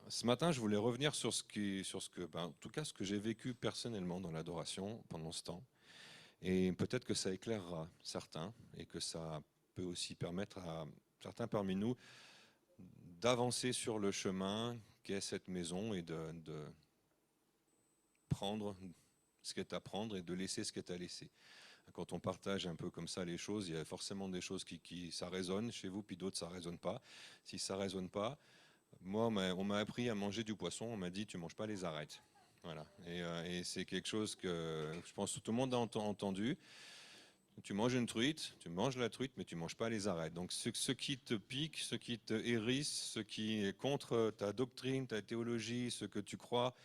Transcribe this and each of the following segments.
Ce matin, je voulais revenir en tout cas, ce que j'ai vécu personnellement dans l'adoration pendant ce temps. Et peut-être que ça éclairera certains et que ça peut aussi permettre à certains parmi nous d'avancer sur le chemin qu'est cette maison et de prendre ce qu'est à prendre et de laisser ce qu'est à laisser. Quand on partage un peu comme ça les choses, il y a forcément des choses qui ça résonne chez vous, puis d'autres ça résonne pas. Si ça résonne pas, moi on m'a appris à manger du poisson, on m'a dit tu manges pas les arêtes. Voilà. Et c'est quelque chose que je pense que tout le monde a entendu. Tu manges une truite, tu manges la truite, mais tu manges pas les arêtes. Donc ce qui te pique, ce qui te hérisse, ce qui est contre ta doctrine, ta théologie, ce que tu crois,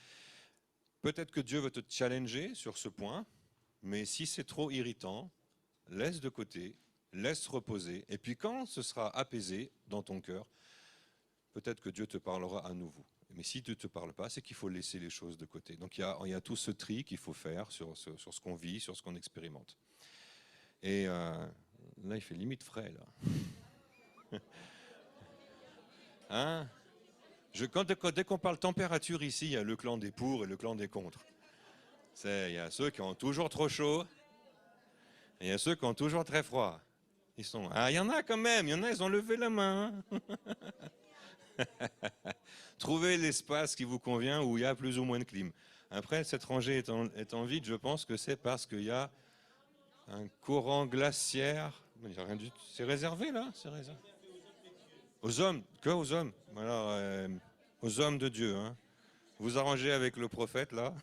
peut-être que Dieu veut te challenger sur ce point, mais si c'est trop irritant, laisse de côté, laisse reposer, et puis quand ce sera apaisé dans ton cœur, peut-être que Dieu te parlera à nouveau. Mais si Dieu ne te parle pas, c'est qu'il faut laisser les choses de côté. Donc il y a tout ce tri qu'il faut faire sur ce qu'on vit, sur ce qu'on expérimente. Et là, il fait limite frais, là. Hein? Dès qu'on parle température ici, il y a le clan des pour et le clan des contre. Il y a ceux qui ont toujours trop chaud, et il y a ceux qui ont toujours très froid. Ah, il y en a quand même, il y en a, ils ont levé la main. Trouvez l'espace qui vous convient où il y a plus ou moins de clim. Après, cette rangée étant vide, je pense que c'est parce qu'il y a un courant glaciaire. C'est réservé là? C'est réservé. Aux hommes, que aux hommes. Alors, aux hommes de Dieu. Hein. Vous arrangez avec le prophète là.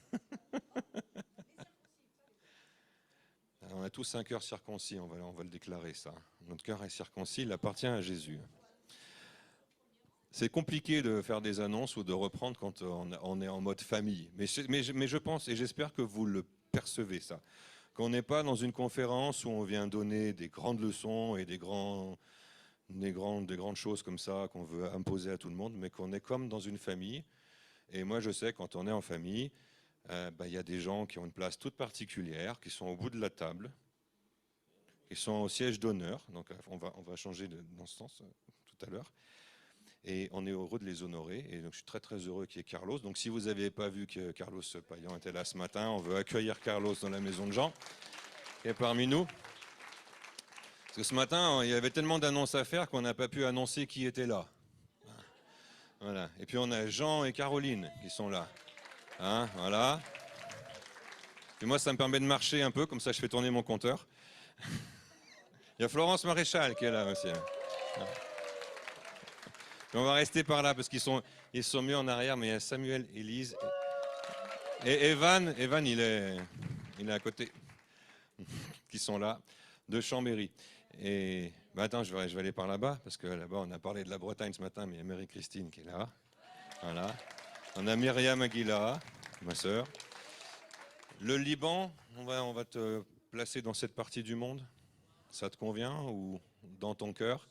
Alors, on a tous un cœur circoncis, on va le déclarer ça. Notre cœur est circoncis, il appartient à Jésus. C'est compliqué de faire des annonces ou de reprendre quand on est en mode famille. Mais je pense et j'espère que vous le percevez ça. Qu'on n'est pas dans une conférence où on vient donner des grandes leçons et des grandes choses comme ça qu'on veut imposer à tout le monde, mais qu'on est comme dans une famille. Et moi, je sais, quand on est en famille, y a des gens qui ont une place toute particulière, qui sont au bout de la table, qui sont au siège d'honneur. Donc, on va changer dans ce sens tout à l'heure. Et on est heureux de les honorer. Et donc, je suis très, très heureux qu'il y ait Carlos. Donc, si vous n'avez pas vu que Carlos Payan était là ce matin, on veut accueillir Carlos dans la maison de Jean, qui est parmi nous. Parce que ce matin, il y avait tellement d'annonces à faire qu'on n'a pas pu annoncer qui était là. Voilà. Et puis, on a Jean et Caroline qui sont là. Hein, voilà. Et moi, ça me permet de marcher un peu, comme ça, je fais tourner mon compteur. Il y a Florence Maréchal qui est là aussi. Et on va rester par là parce qu'ils sont mieux en arrière, mais il y a Samuel, Élise et Evan. Evan, il est à côté, qui sont là, de Chambéry. Et attends, je vais aller par là-bas parce que là-bas, on a parlé de la Bretagne ce matin, mais il y a Marie-Christine qui est là. Voilà. On a Myriam Aguila, ma sœur. Le Liban, on va te placer dans cette partie du monde. Ça te convient ou dans ton cœur?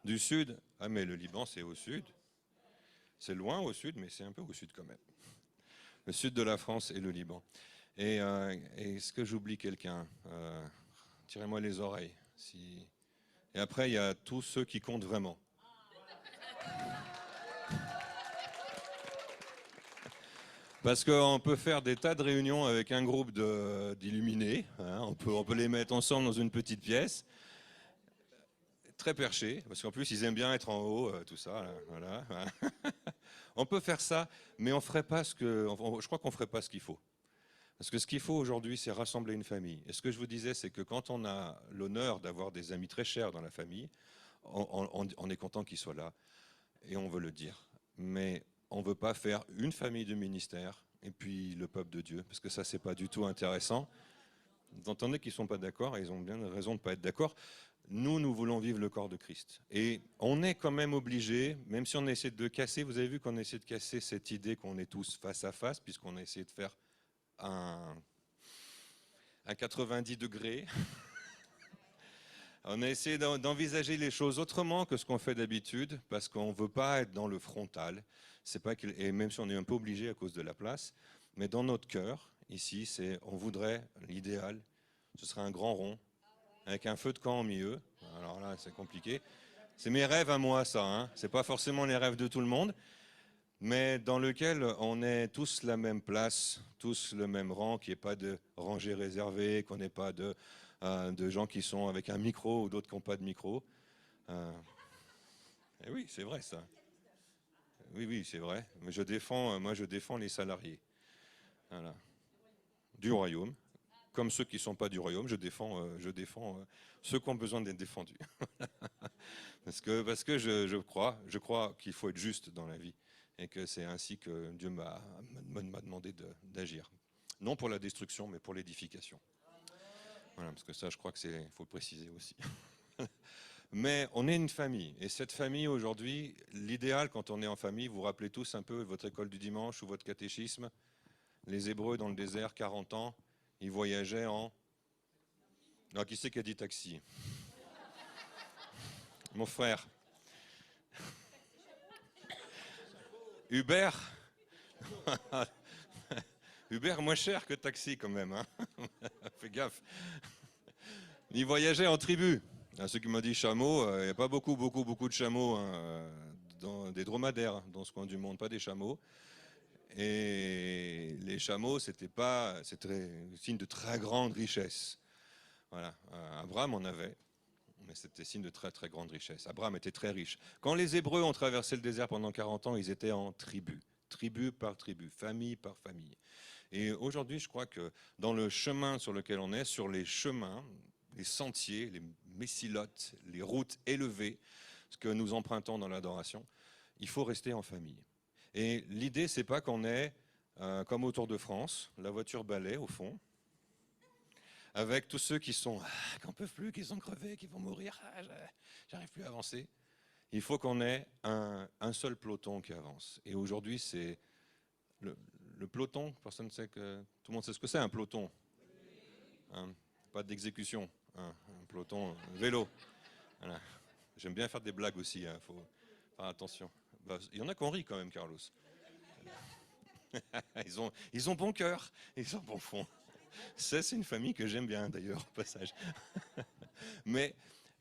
Du sud? Ah mais le Liban c'est au sud. C'est loin au sud mais c'est un peu au sud quand même. Le sud de la France et le Liban. Et est-ce que j'oublie quelqu'un? Tirez-moi les oreilles. Et après il y a tous ceux qui comptent vraiment. Parce qu'on peut faire des tas de réunions avec un groupe d'illuminés. Hein, on peut les mettre ensemble dans une petite pièce. Très perché, parce qu'en plus ils aiment bien être en haut, tout ça. Là, voilà. On peut faire ça, mais on ferait pas je crois qu'on ferait pas ce qu'il faut. Parce que ce qu'il faut aujourd'hui, c'est rassembler une famille. Et ce que je vous disais, c'est que quand on a l'honneur d'avoir des amis très chers dans la famille, on est content qu'ils soient là et on veut le dire. Mais on ne veut pas faire une famille de ministère et puis le peuple de Dieu, parce que ça, c'est pas du tout intéressant. Vous entendez qu'ils ne sont pas d'accord et ils ont bien raison de ne pas être d'accord. Nous voulons vivre le corps de Christ. Et on est quand même obligé, même si on essaie de casser, vous avez vu qu'on essaie de casser cette idée qu'on est tous face à face, puisqu'on a essayé de faire un 90 degrés. On a essayé d'envisager les choses autrement que ce qu'on fait d'habitude, parce qu'on ne veut pas être dans le frontal. Et même si on est un peu obligé à cause de la place, mais dans notre cœur, ici, on voudrait l'idéal, ce serait un grand rond, avec un feu de camp au milieu. Alors là, c'est compliqué. C'est mes rêves à moi, ça. Hein. C'est pas forcément les rêves de tout le monde. mais dans lequel on est tous la même place, tous le même rang, qu'il n'y ait pas de rangée réservée, qu'on n'ait pas de gens qui sont avec un micro ou d'autres qui n'ont pas de micro. Euh, et oui, c'est vrai ça. Oui, oui, c'est vrai. Mais moi, je défends les salariés. Voilà. Du royaume. Comme ceux qui ne sont pas du royaume, je défends ceux qui ont besoin d'être défendus. Parce que je crois qu'il faut être juste dans la vie et que c'est ainsi que Dieu m'a demandé d'agir. Non pour la destruction, mais pour l'édification. Voilà, parce que ça, je crois que faut le préciser aussi. Mais on est une famille, et cette famille aujourd'hui, l'idéal quand on est en famille, vous vous rappelez tous un peu votre école du dimanche ou votre catéchisme, les Hébreux dans le désert, 40 ans, ils voyageaient en... Alors, qui c'est qui a dit taxi? Mon frère. Uber. Uber moins cher que taxi quand même. Hein. Fais gaffe. Ils voyageaient en tribu. Ceux qui m'ont dit chameau, il n'y a pas beaucoup de chameaux, hein, des dromadaires dans ce coin du monde, pas des chameaux. Et les chameaux, c'était signe de très grande richesse. Voilà. Abraham en avait, mais c'était signe de très très grande richesse. Abraham était très riche. Quand les Hébreux ont traversé le désert pendant 40 ans, ils étaient en tribu, tribu par tribu, famille par famille. Et aujourd'hui, je crois que dans le chemin sur lequel on est, sur les chemins, les sentiers, les messilotes, les routes élevées, ce que nous empruntons dans l'adoration, il faut rester en famille. Et l'idée, c'est pas qu'on ait, comme au Tour de France, la voiture balai au fond, avec tous ceux qui n'en peuvent plus, qui sont crevés, qui vont mourir, j'arrive plus à avancer. Il faut qu'on ait un seul peloton qui avance. Et aujourd'hui, c'est le peloton. Personne ne sait tout le monde sait ce que c'est un peloton. Hein, pas d'exécution. Hein, un peloton vélo. Voilà. J'aime bien faire des blagues aussi. Hein, faut faire attention. Il y en a qui ont ri quand même, Carlos. Ils ont bon cœur, ils ont bon fond. Ça, c'est une famille que j'aime bien d'ailleurs, au passage. Mais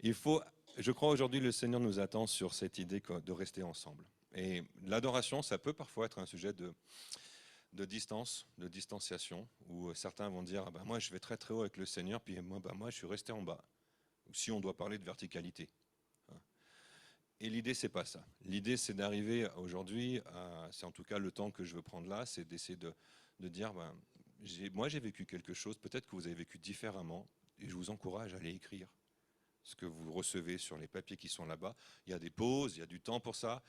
je crois aujourd'hui, le Seigneur nous attend sur cette idée de rester ensemble. Et l'adoration, ça peut parfois être un sujet de distance, de distanciation, où certains vont dire, ah ben moi je vais très très haut avec le Seigneur, puis moi je suis resté en bas. Ou si on doit parler de verticalité. Et l'idée, c'est pas ça. L'idée, c'est d'arriver aujourd'hui, c'est en tout cas le temps que je veux prendre là, c'est d'essayer de dire, moi j'ai vécu quelque chose, peut-être que vous avez vécu différemment, et je vous encourage à aller écrire ce que vous recevez sur les papiers qui sont là-bas. Il y a des pauses, il y a du temps pour ça,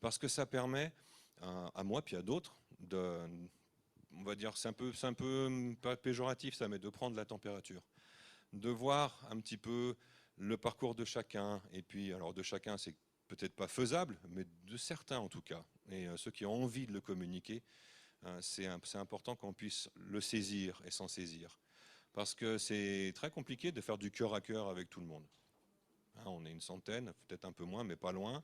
parce que ça permet à moi, puis à d'autres, on va dire, c'est un peu pas péjoratif ça, mais de prendre la température, de voir un petit peu le parcours de chacun, et puis alors de chacun, c'est peut-être pas faisable, mais de certains en tout cas, et ceux qui ont envie de le communiquer, c'est important qu'on puisse le saisir et s'en saisir. Parce que c'est très compliqué de faire du cœur à cœur avec tout le monde. Hein, on est une centaine, peut-être un peu moins, mais pas loin.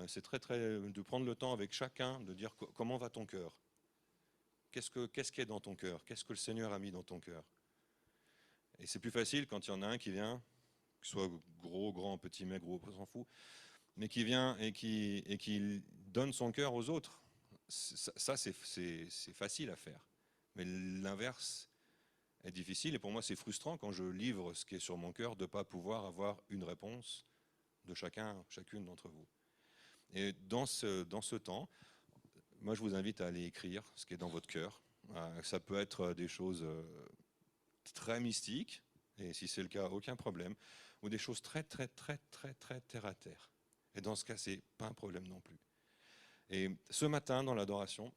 C'est de prendre le temps avec chacun, de dire comment va ton cœur. Qu'est-ce qui est dans ton cœur? Qu'est-ce que le Seigneur a mis dans ton cœur? Et c'est plus facile quand il y en a un qui vient, que ce soit gros, grand, petit, maigre, gros, on s'en fout, mais qui vient et qui donne son cœur aux autres. Ça, c'est facile à faire. Mais l'inverse est difficile. Et pour moi, c'est frustrant quand je livre ce qui est sur mon cœur de ne pas pouvoir avoir une réponse de chacune d'entre vous. Et dans ce temps, moi, je vous invite à aller écrire ce qui est dans votre cœur. Ça peut être des choses très mystiques, et si c'est le cas, aucun problème, ou des choses très, très, très, très, très terre à terre. Et dans ce cas, c'est pas un problème non plus. Et ce matin, dans l'adoration,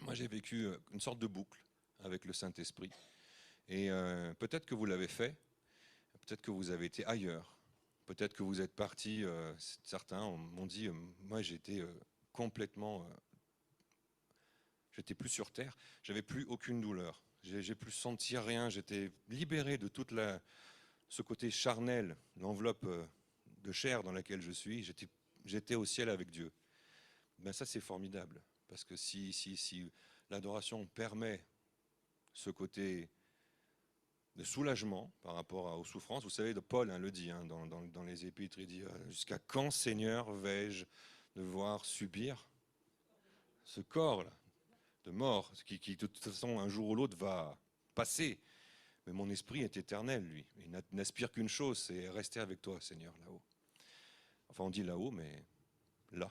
moi, j'ai vécu une sorte de boucle avec le Saint-Esprit. Et peut-être que vous l'avez fait, peut-être que vous avez été ailleurs, peut-être que vous êtes partis, certains m'ont dit, moi j'étais complètement, j'étais plus sur terre, j'avais plus aucune douleur, j'ai plus senti rien, j'étais libéré de ce côté charnel, l'enveloppe de chair dans laquelle je suis, j'étais au ciel avec Dieu. Ben ça c'est formidable, parce que si l'adoration permet ce côté de soulagement par rapport aux souffrances. Vous savez, Paul le dit dans les Épîtres, il dit jusqu'à quand, Seigneur, vais-je devoir subir ce corps là, de mort, qui de toute façon un jour ou l'autre va passer. Mais mon esprit est éternel, lui. Il n'aspire qu'une chose, c'est rester avec toi, Seigneur, là-haut. Enfin, on dit là-haut, mais là.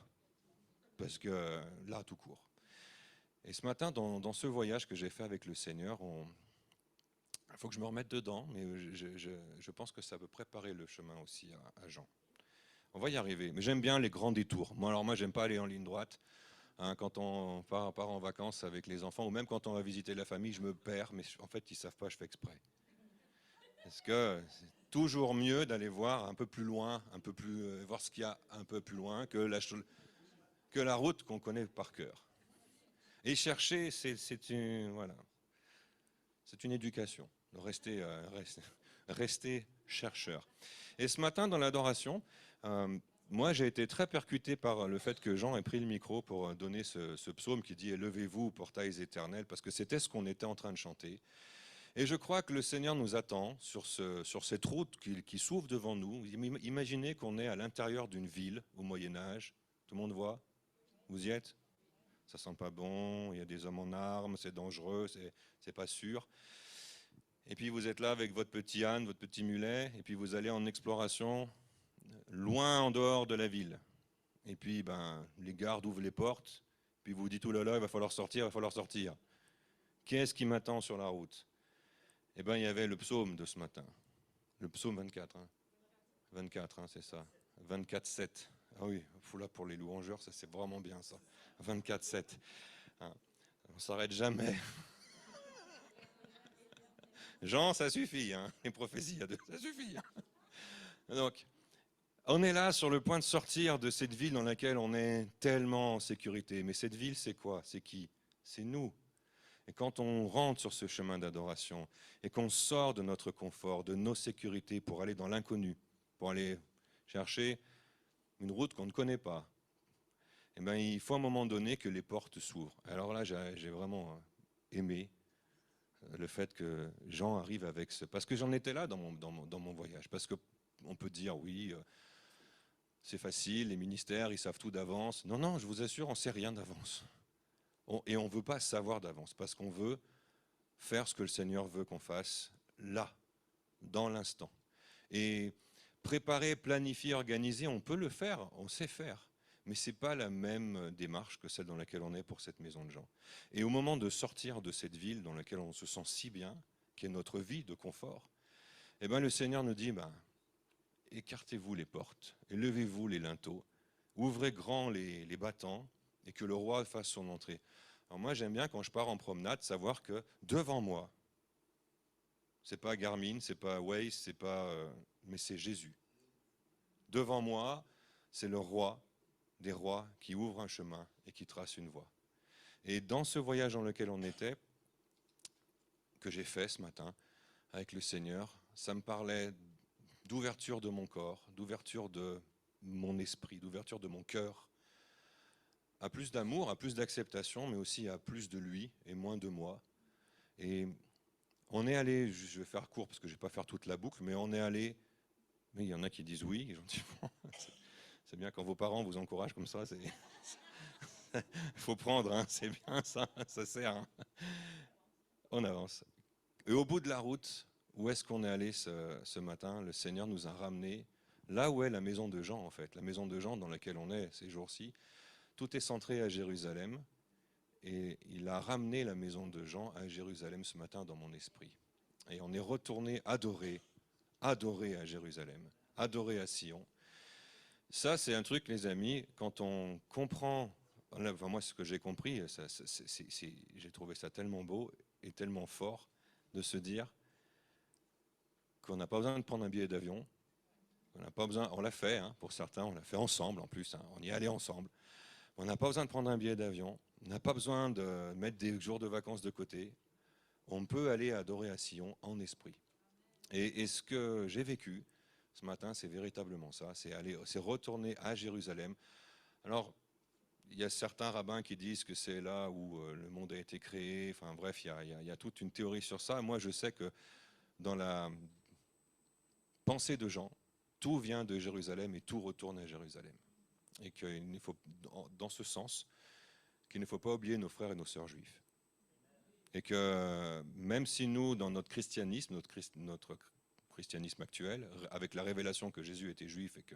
Parce que là, tout court. Et ce matin, dans ce voyage que j'ai fait avec le Seigneur, il faut que je me remette dedans, mais je pense que ça peut préparer le chemin aussi à Jean. On va y arriver, mais j'aime bien les grands détours. Moi, j'aime pas aller en ligne droite. Hein, quand on part en vacances avec les enfants, ou même quand on va visiter la famille, je me perds, mais en fait, ils savent pas, je fais exprès. Parce que c'est toujours mieux d'aller voir un peu plus loin, voir ce qu'il y a un peu plus loin que la route qu'on connaît par cœur. Et chercher, c'est une éducation, de rester chercheur. Et ce matin, dans l'adoration, moi, j'ai été très percuté par le fait que Jean ait pris le micro pour donner ce psaume qui dit « Élevez-vous, portails éternels », parce que c'était ce qu'on était en train de chanter. Et je crois que le Seigneur nous attend sur cette route qui s'ouvre devant nous. Imaginez qu'on est à l'intérieur d'une ville au Moyen-Âge. Tout le monde voit? Vous y êtes? Ça sent pas bon, il y a des hommes en armes, c'est dangereux, c'est pas sûr. Et puis vous êtes là avec votre petit âne, votre petit mulet, et puis vous allez en exploration loin en dehors de la ville. Et puis les gardes ouvrent les portes, puis vous vous dites, oh là là, il va falloir sortir, il va falloir sortir. Qu'est-ce qui m'attend sur la route? Eh bien, il y avait le psaume de ce matin, le psaume 24. 24, c'est ça. 24-7. Ah oui, là pour les louangeurs, ça c'est vraiment bien ça. 24-7. Hein. On ne s'arrête jamais. Jean, ça suffit, hein. Les prophéties, ça suffit. Hein. Donc, on est là sur le point de sortir de cette ville dans laquelle on est tellement en sécurité. Mais cette ville, c'est quoi? C'est qui? C'est nous. Et quand on rentre sur ce chemin d'adoration et qu'on sort de notre confort, de nos sécurités pour aller dans l'inconnu, pour aller chercher une route qu'on ne connaît pas, eh ben, il faut à un moment donné que les portes s'ouvrent. Alors là, j'ai vraiment aimé le fait que Jean arrive avec ce... Parce que j'en étais là dans mon voyage. Parce qu'on peut dire, oui, c'est facile, les ministères, ils savent tout d'avance. Non, non, je vous assure, on ne sait rien d'avance. Et on ne veut pas savoir d'avance, parce qu'on veut faire ce que le Seigneur veut qu'on fasse, là, dans l'instant. Et préparer, planifier, organiser, on peut le faire, on sait faire. Mais ce n'est pas la même démarche que celle dans laquelle on est pour cette maison de Jean. Et au moment de sortir de cette ville dans laquelle on se sent si bien, qui est notre vie de confort, eh ben, le Seigneur nous dit, écartez-vous les portes, levez-vous les linteaux, ouvrez grand les battants, et que le roi fasse son entrée. Alors moi, j'aime bien quand je pars en promenade, savoir que devant moi, c'est pas Garmin, c'est pas Waze, mais c'est Jésus. Devant moi, c'est le roi des rois qui ouvre un chemin et qui trace une voie. Et dans ce voyage dans lequel on était, que j'ai fait ce matin avec le Seigneur, ça me parlait d'ouverture de mon corps, d'ouverture de mon esprit, d'ouverture de mon cœur, à plus d'amour, à plus d'acceptation, mais aussi à plus de lui et moins de moi. Et on est allé, je vais faire court parce que je ne vais pas faire toute la boucle, mais on est allé, mais il y en a qui disent oui, gentiment. C'est bien quand vos parents vous encouragent comme ça, il faut prendre, hein, c'est bien ça sert. Hein. On avance. Et au bout de la route, où est-ce qu'on est allé ce matin? Le Seigneur nous a ramenés là où est la maison de Jean, en fait, la maison de Jean dans laquelle on est ces jours-ci. Tout est centré à Jérusalem, et il a ramené la maison de Jean à Jérusalem ce matin dans mon esprit. Et on est retourné adorer à Jérusalem, adorer à Sion. Ça, c'est un truc, les amis, quand on comprend, enfin, moi, ce que j'ai compris, j'ai trouvé ça tellement beau et tellement fort de se dire qu'on n'a pas besoin de prendre un billet d'avion, on n'a pas besoin, on l'a fait, hein, pour certains, on l'a fait ensemble en plus, hein, on y allait ensemble. On n'a pas besoin de prendre un billet d'avion, on n'a pas besoin de mettre des jours de vacances de côté. On peut aller adorer à Sion en esprit. Et ce que j'ai vécu ce matin, c'est véritablement ça, c'est retourner à Jérusalem. Alors, il y a certains rabbins qui disent que c'est là où le monde a été créé. Enfin bref, il y a toute une théorie sur ça. Moi, je sais que dans la pensée de Jean, tout vient de Jérusalem et tout retourne à Jérusalem. Et qu'il faut, dans ce sens, qu'il ne faut pas oublier nos frères et nos sœurs juifs. Et que même si nous, dans notre christianisme, notre christianisme actuel, avec la révélation que Jésus était juif et que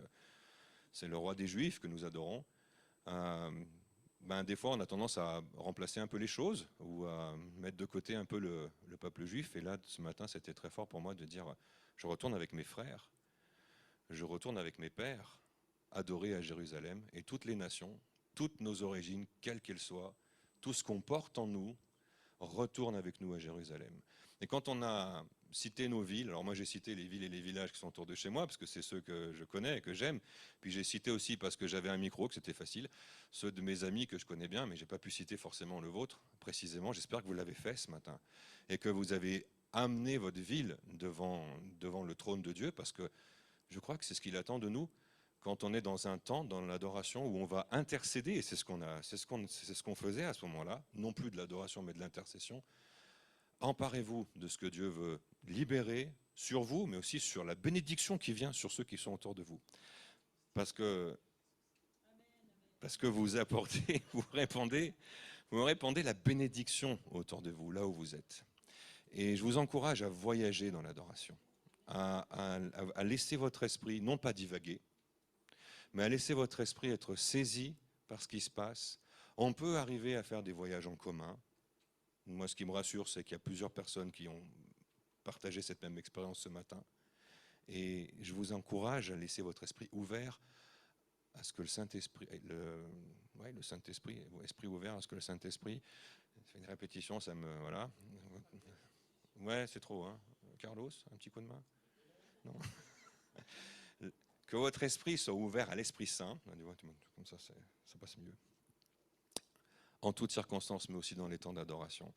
c'est le roi des juifs que nous adorons, des fois on a tendance à remplacer un peu les choses ou à mettre de côté un peu le peuple juif. Et là, ce matin, c'était très fort pour moi de dire, je retourne avec mes frères, je retourne avec mes pères, adorés à Jérusalem, et toutes les nations, toutes nos origines, quelles qu'elles soient, tout ce qu'on porte en nous, retourne avec nous à Jérusalem. Et quand on a cité nos villes, alors moi j'ai cité les villes et les villages qui sont autour de chez moi, parce que c'est ceux que je connais et que j'aime, puis j'ai cité aussi parce que j'avais un micro, que c'était facile, ceux de mes amis que je connais bien, mais j'ai pas pu citer forcément le vôtre, précisément. J'espère que vous l'avez fait ce matin, et que vous avez amené votre ville devant le trône de Dieu, parce que je crois que c'est ce qu'il attend de nous, quand on est dans un temps, dans l'adoration, où on va intercéder, et c'est ce qu'on faisait à ce moment-là, non plus de l'adoration, mais de l'intercession. Emparez-vous de ce que Dieu veut libérer sur vous, mais aussi sur la bénédiction qui vient sur ceux qui sont autour de vous. Parce que vous apportez, vous répandez la bénédiction autour de vous, là où vous êtes. Et je vous encourage à voyager dans l'adoration, à laisser votre esprit, non pas divaguer, mais à laisser votre esprit être saisi par ce qui se passe. On peut arriver à faire des voyages en commun. Moi, ce qui me rassure, c'est qu'il y a plusieurs personnes qui ont partagé cette même expérience ce matin. Et je vous encourage à laisser votre esprit ouvert à ce que le Saint-Esprit, le Saint-Esprit, esprit ouvert à ce que le Saint-Esprit, c'est une répétition, ça me, voilà. Ouais, c'est trop, hein. Carlos, un petit coup de main? Non. Que votre esprit soit ouvert à l'Esprit Saint, comme ça passe mieux, en toutes circonstances, mais aussi dans les temps d'adoration.